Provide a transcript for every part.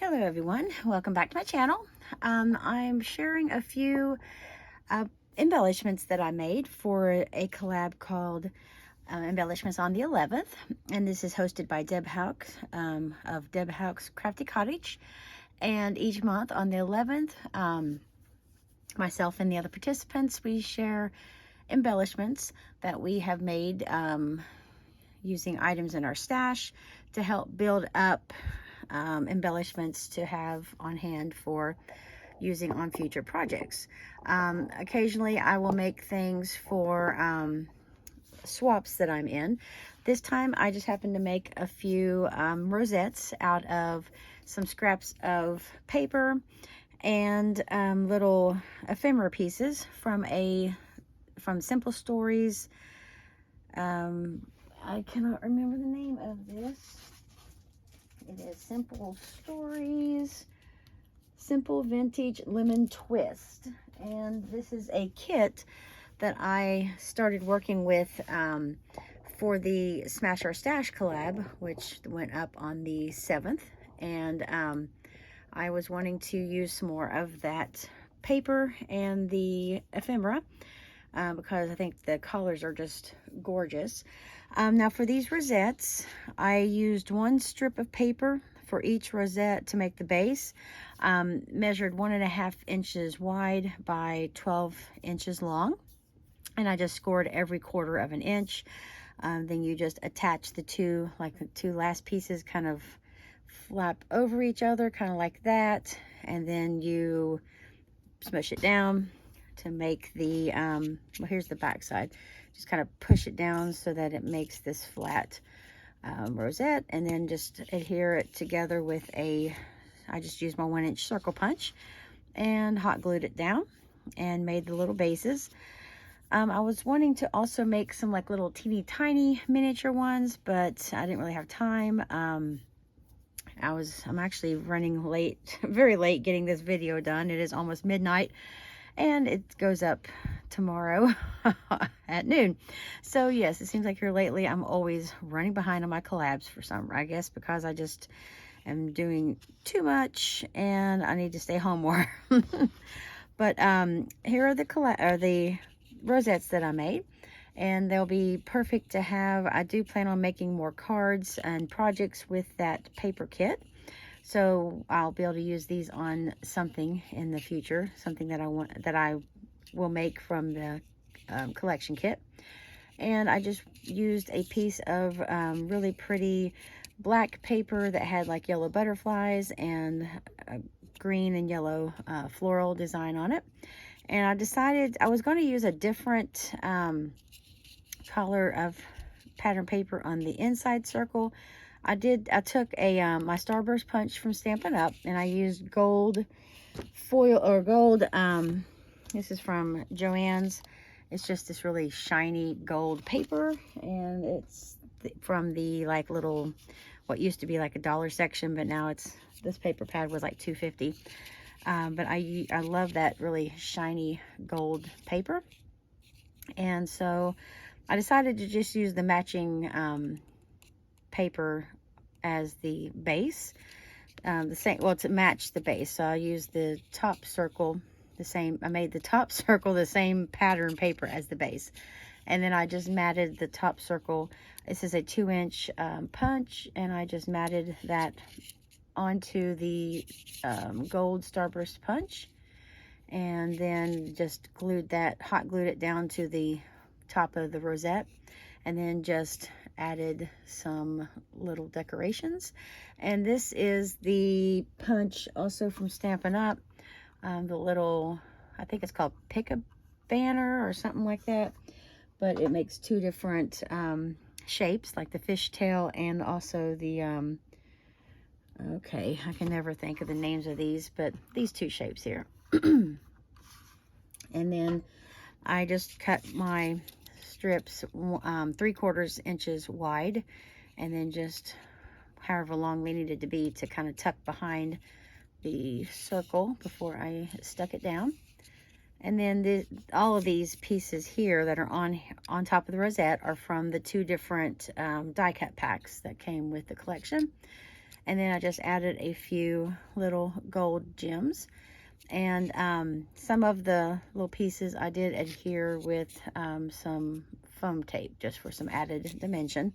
Hello everyone, welcome back to my channel. I'm sharing a few embellishments that I made for a collab called Embellishments on the 11th, and this is hosted by Deb Houck of Deb Houck's Crafty Cottage. And each month on the 11th, myself and the other participants, we share embellishments that we have made using items in our stash to help build up embellishments to have on hand for using on future projects. Occasionally I will make things for swaps that I'm in. This time I just happened to make a few rosettes out of some scraps of paper and little ephemera pieces from Simple Stories. I cannot remember the name of this. It is Simple Stories, Simple Vintage Lemon Twist. And this is a kit that I started working with for the Smash Our Stash collab, which went up on the 7th. And I was wanting to use some more of that paper and the ephemera because I think the colors are just gorgeous. Now for these rosettes, I used one strip of paper for each rosette to make the base. Measured 1.5 inches wide by 12 inches long. And I just scored every 1/4 of an inch. Then you just attach the two, like the two last pieces kind of flap over each other, kind of like that. And then you smush it down to make the, well, here's the back side. Just kind of push it down so that it makes this flat rosette, and then just adhere it together with I just used my 1-inch circle punch and hot glued it down and made the little bases. I was wanting to also make some like little teeny tiny miniature ones, but I didn't really have time. I'm actually running late, very late getting this video done. It is almost midnight and it goes up tomorrow at noon. So yes, it seems like here lately I'm always running behind on my collabs for some, I guess because I just am doing too much and I need to stay home more. But here are the rosettes that I made, and they'll be perfect to have. I do plan on making more cards and projects with that paper kit. So I'll be able to use these on something in the future, something that I will make from the collection kit. And I just used a piece of really pretty black paper that had like yellow butterflies and green and yellow floral design on it. And I decided I was going to use a different color of pattern paper on the inside circle. I took my Starburst punch from Stampin' Up, and I used gold foil, or gold, this is from Joann's. It's just this really shiny gold paper, and it's from the like little, what used to be like a dollar section, but now this paper pad was like $2.50. But I love that really shiny gold paper. And so I decided to just use the matching paper as the base, to match the base. So I used the top circle I made the top circle the same pattern paper as the base, and then I just matted the top circle. This is a 2-inch punch, and I just matted that onto the gold Starburst punch, and then just hot glued it down to the top of the rosette, and then just added some little decorations. And this is the punch also from Stampin' Up, the little, I think it's called Pick a Banner or something like that, but it makes two different shapes, like the fishtail and also the okay, I can never think of the names of these, but these two shapes here. And then I just cut my strips 3/4 inches wide, and then just however long they needed to be to kind of tuck behind the circle before I stuck it down. And then all of these pieces here that are on top of the rosette are from the 2 different die cut packs that came with the collection. And then I just added a few little gold gems. And some of the little pieces I did adhere with some foam tape, just for some added dimension.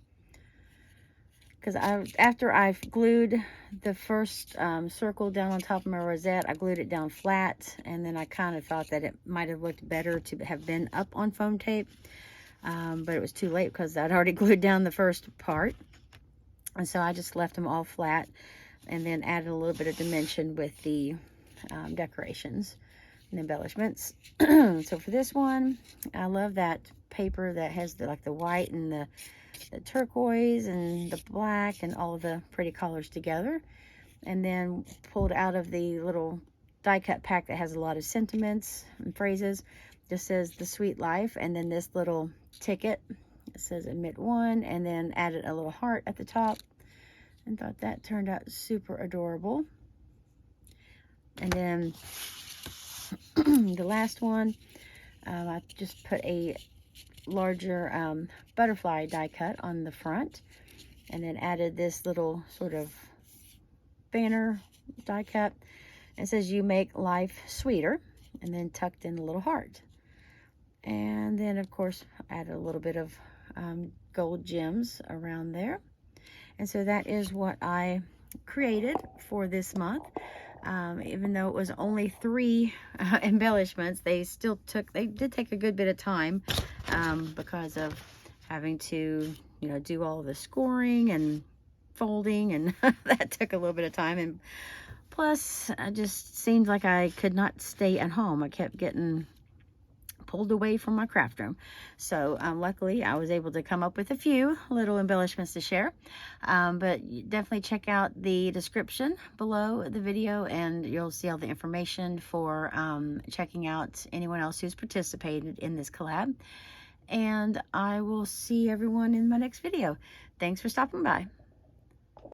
Because after I've glued the first circle down on top of my rosette, I glued it down flat, and then I kind of thought that it might have looked better to have been up on foam tape, but it was too late because I'd already glued down the first part. And so I just left them all flat and then added a little bit of dimension with the decorations and embellishments. So for this one, I love that paper that has like the white and the turquoise and the black and all of the pretty colors together. And then pulled out of the little die cut pack that has a lot of sentiments and phrases. Just says "The Sweet Life," and then this little ticket, it says "Admit One," and then added a little heart at the top, and thought that turned out super adorable. And then the last one, I just put a larger butterfly die cut on the front, and then added this little sort of banner die cut. It says "You Make Life Sweeter," and then tucked in a little heart. And then of course added a little bit of gold gems around there. And so that is what I created for this month. Even though it was only 3 embellishments, they did take a good bit of time because of having to, do all the scoring and folding, and that took a little bit of time. And plus, it just seemed like I could not stay at home. I kept getting pulled away from my craft room. So luckily I was able to come up with a few little embellishments to share. But definitely check out the description below the video, and you'll see all the information for checking out anyone else who's participated in this collab. And I will see everyone in my next video. Thanks for stopping by.